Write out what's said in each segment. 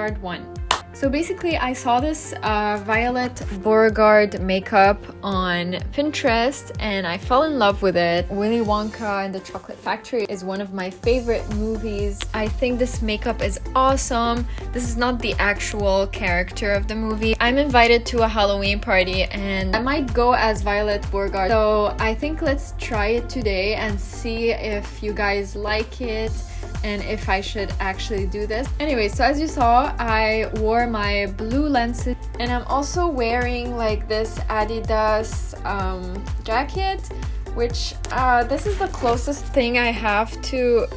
Beauregard one. So basically I saw this Violet Beauregard makeup on Pinterest and I fell in love with it. Willy Wonka and the Chocolate Factory is one of my favorite movies. I think this makeup is awesome. This is not the actual character of the movie. I'm invited to a Halloween party and I might go as Violet Beauregard. So I think let's try it today and see if you guys like it and if I should actually do this. Anyway, so as you saw, I wore my blue lenses and I'm also wearing like this Adidas jacket, which this is the closest thing I have to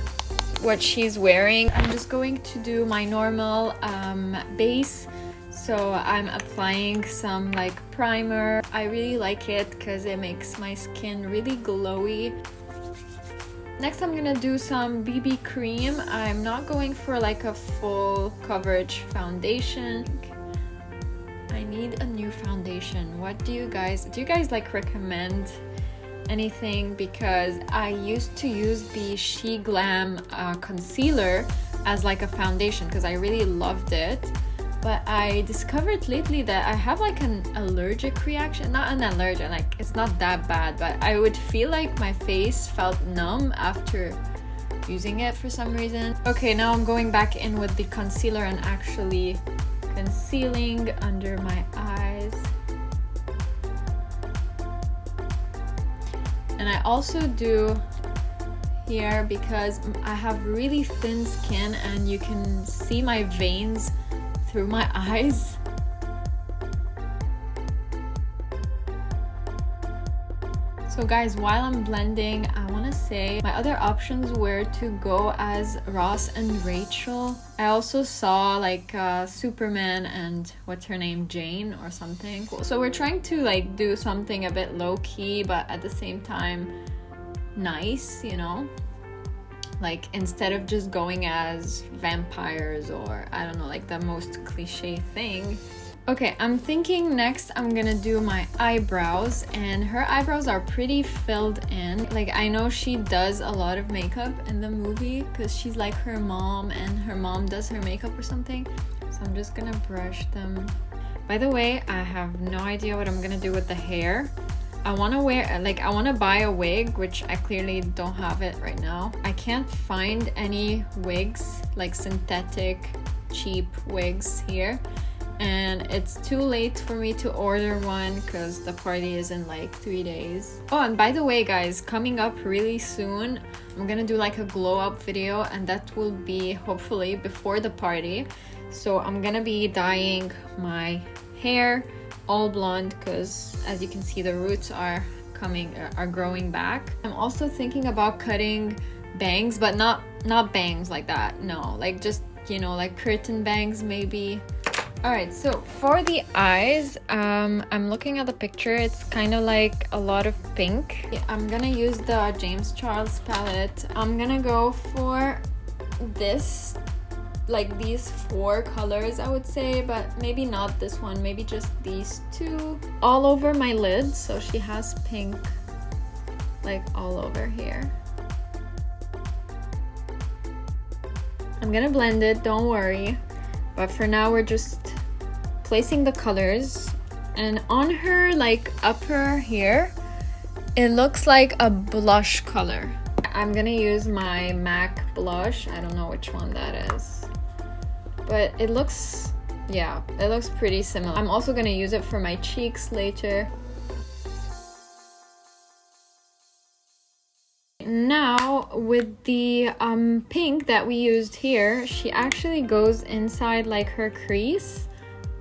what she's wearing. I'm just going to do my normal base. So I'm applying some like primer. I really like it because it makes my skin really glowy. Next, I'm gonna do some BB cream. I'm not going for like a full coverage foundation. I need a new foundation. What do you guys like recommend anything? Because I used to use the She Glam concealer as like a foundation because I really loved it. But I discovered lately that I have like an allergic reaction. Not an allergic, like it's not that bad, but I would feel like my face felt numb after using it for some reason. Okay, now I'm going back in with the concealer and actually concealing under my eyes. And I also do here because I have really thin skin and you can see my veins through my eyes. So guys, while I'm blending, I want to say my other options were to go as Ross and Rachel. I also saw like Superman and what's her name, Jane or something. So we're trying to like do something a bit low-key but at the same time nice, you know? Like instead of just going as vampires or I don't know, like the most cliche thing. Okay, I'm thinking next I'm gonna do my eyebrows, and her eyebrows are pretty filled in. Like I know she does a lot of makeup in the movie because she's like her mom and her mom does her makeup or something. So I'm just gonna brush them. By the way, I have no idea what I'm gonna do with the hair. I want to buy a wig, which I clearly don't have it right now. I can't find any wigs, like synthetic cheap wigs here, and it's too late for me to order one because the party is in like 3 days. Oh, and by the way guys, coming up really soon, I'm gonna do like a glow up video, and that will be hopefully before the party. So I'm gonna be dyeing my hair all blonde because as you can see the roots are growing back. I'm also thinking about cutting bangs, but not bangs like that, no, like just, you know, like curtain bangs maybe. All right, so for the eyes, I'm looking at the picture. It's kind of like a lot of pink. Yeah, I'm gonna use the James Charles palette. I'm gonna go for this, like these 4 colors I would say, but maybe not this one, maybe just these 2 all over my lid. So she has pink like all over here. I'm gonna blend it, don't worry, but for now we're just placing the colors. And on her like upper here, it looks like a blush color. I'm gonna use my MAC blush. I don't know which one that is, but it looks, yeah, it looks pretty similar. I'm also gonna use it for my cheeks later. Now with the pink that we used here, she actually goes inside like her crease,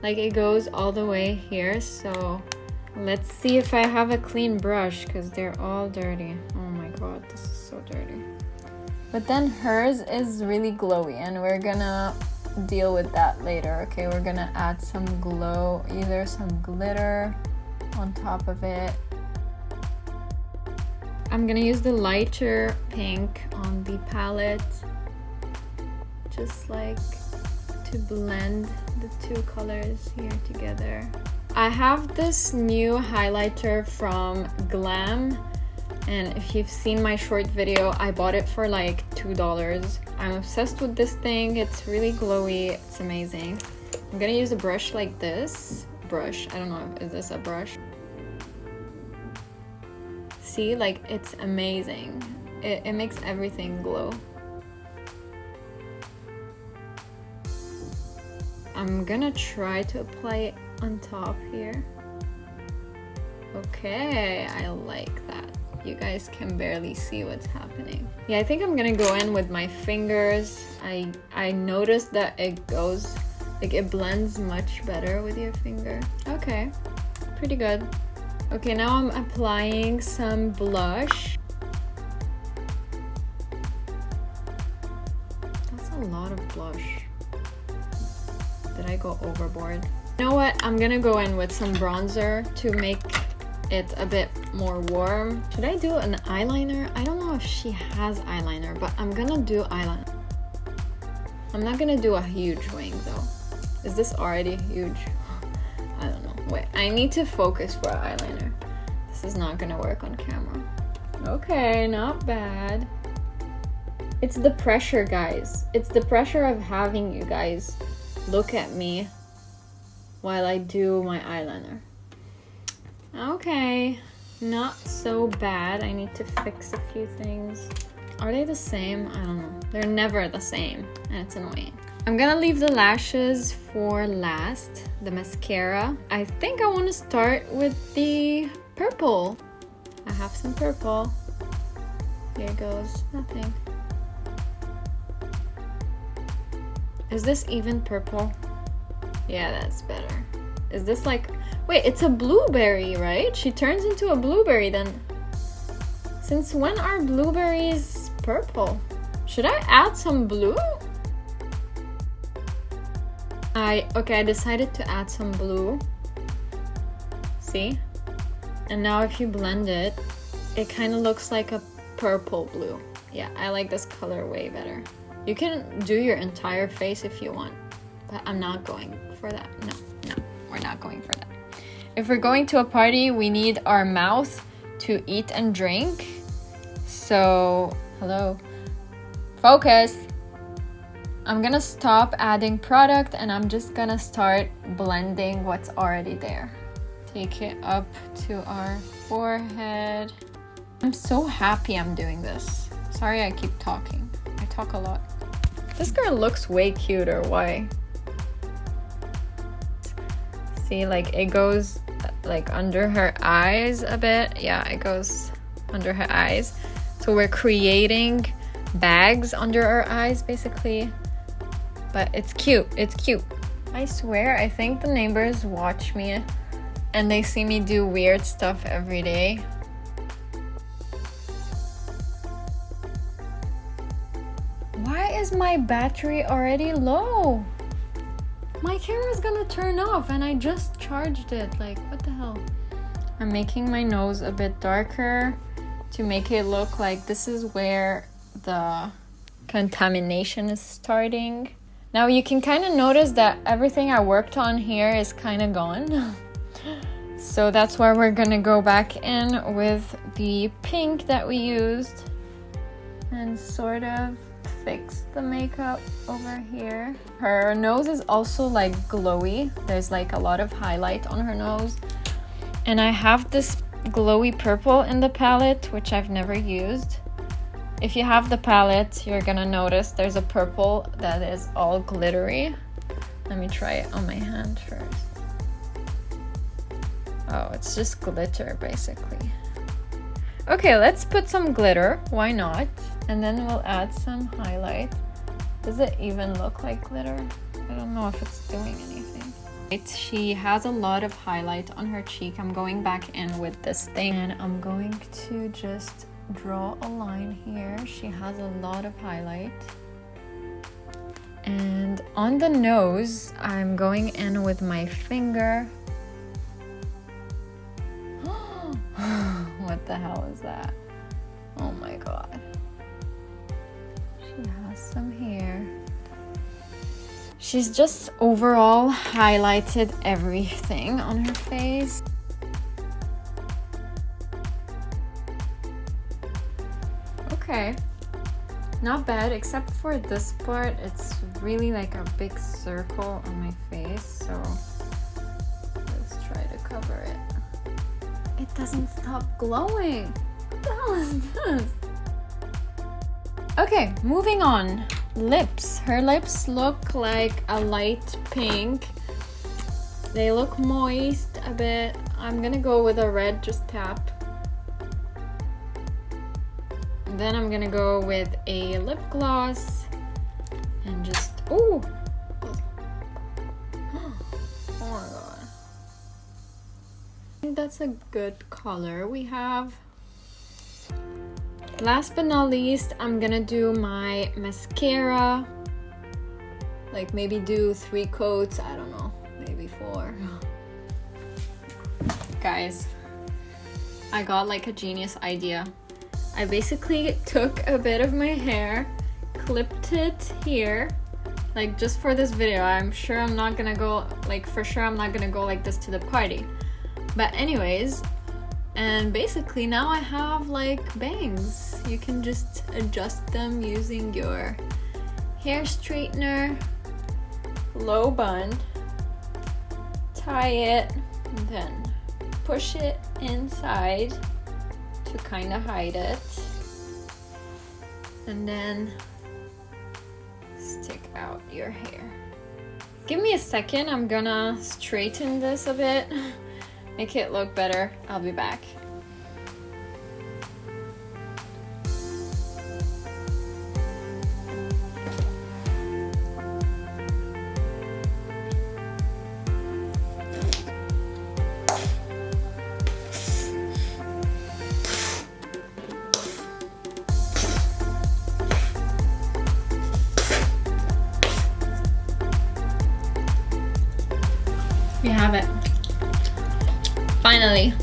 like it goes all the way here. So let's see if I have a clean brush because they're all dirty. Oh my god, this is so dirty. But then hers is really glowy and we're gonna deal with that later. Okay, we're gonna add some glow, either some glitter on top of it. I'm gonna use the lighter pink on the palette, just like to blend the 2 colors here together. I have this new highlighter from Glam. And if you've seen my short video, I bought it for like $2. I'm obsessed with this thing. It's really glowy. It's amazing. I'm gonna use a brush like this. Brush, I don't know, is this a brush? See, like, it's amazing. It makes everything glow. I'm gonna try to apply it on top here. Okay, I like that. You guys can barely see what's happening. Yeah, I think I'm gonna go in with my fingers. I noticed that it goes, like, it blends much better with your finger. Okay, pretty good. Okay, now I'm applying some blush. That's a lot of blush. Did I go overboard? You know what? I'm gonna go in with some bronzer to make it a bit more warm. Should I do an eyeliner? I don't know if she has eyeliner, but I'm gonna do eyeliner. I'm not gonna do a huge wing though. Is this already huge? I don't know. Wait, I need to focus for eyeliner. This is not gonna work on camera. Okay, not bad. It's the pressure, guys. It's the pressure of having you guys look at me while I do my eyeliner. Okay, not so bad. I need to fix a few things. Are they the same? I don't know. They're never the same, and it's annoying. I'm gonna leave the lashes for last, the mascara. I think I want to start with the purple. I have some purple. Here goes nothing. Is this even purple? Yeah, that's better. Is this like... Wait, it's a blueberry, right? She turns into a blueberry then. Since when are blueberries purple? Should I add some blue? Okay, I decided to add some blue. See? And now if you blend it, it kind of looks like a purple blue. Yeah, I like this color way better. You can do your entire face if you want, but I'm not going for that. No, we're not going for that. If we're going to a party, we need our mouth to eat and drink. So, hello. Focus. I'm gonna stop adding product and I'm just gonna start blending what's already there. Take it up to our forehead. I'm so happy I'm doing this. Sorry I keep talking. I talk a lot. This girl looks way cuter. Why? See, like it goes like under her eyes a bit. Yeah, it goes under her eyes. So we're creating bags under our eyes basically. But it's cute. It's cute. I swear, I think the neighbors watch me and they see me do weird stuff every day. Why is my battery already low? My camera's gonna turn off and I just charged it. Like, what the hell? I'm making my nose a bit darker to make it look like this is where the contamination is starting. Now you can kind of notice that everything I worked on here is kind of gone. So that's why we're gonna go back in with the pink that we used and sort of fix the makeup over here. Her nose is also like glowy. There's like a lot of highlight on her nose. And I have this glowy purple in the palette, which I've never used. If you have the palette, you're gonna notice there's a purple that is all glittery. Let me try it on my hand first. Oh, it's just glitter basically. Okay, let's put some glitter. Why not? And then we'll add some highlight. Does it even look like glitter? I don't know if it's doing anything. She has a lot of highlight on her cheek. I'm going back in with this thing and I'm going to just draw a line here. She has a lot of highlight. And on the nose, I'm going in with my finger. What the hell is that? Oh my god. She has some hair. She's just overall highlighted everything on her face. Not bad, except for this part. It's really like a big circle on my face, so let's try to cover it. It doesn't stop glowing. What the hell is this? Okay, moving on. Lips. Her lips look like a light pink. They look moist a bit. I'm gonna go with a red, just tap. Then I'm gonna go with a lip gloss and just, ooh! Oh my god. I think that's a good color we have. Last but not least, I'm gonna do my mascara. Like maybe do 3 coats, I don't know, maybe 4. Guys, I got like a genius idea. I basically took a bit of my hair, clipped it here, like just for this video. I'm sure I'm not gonna go, like for sure I'm not gonna go like this to the party. But anyways, and basically now I have like bangs. You can just adjust them using your hair straightener, low bun, tie it, and then push it inside to kind of hide it, and then stick out your hair. Give me a second, I'm gonna straighten this a bit, make it look better. I'll be back. We have it. Finally.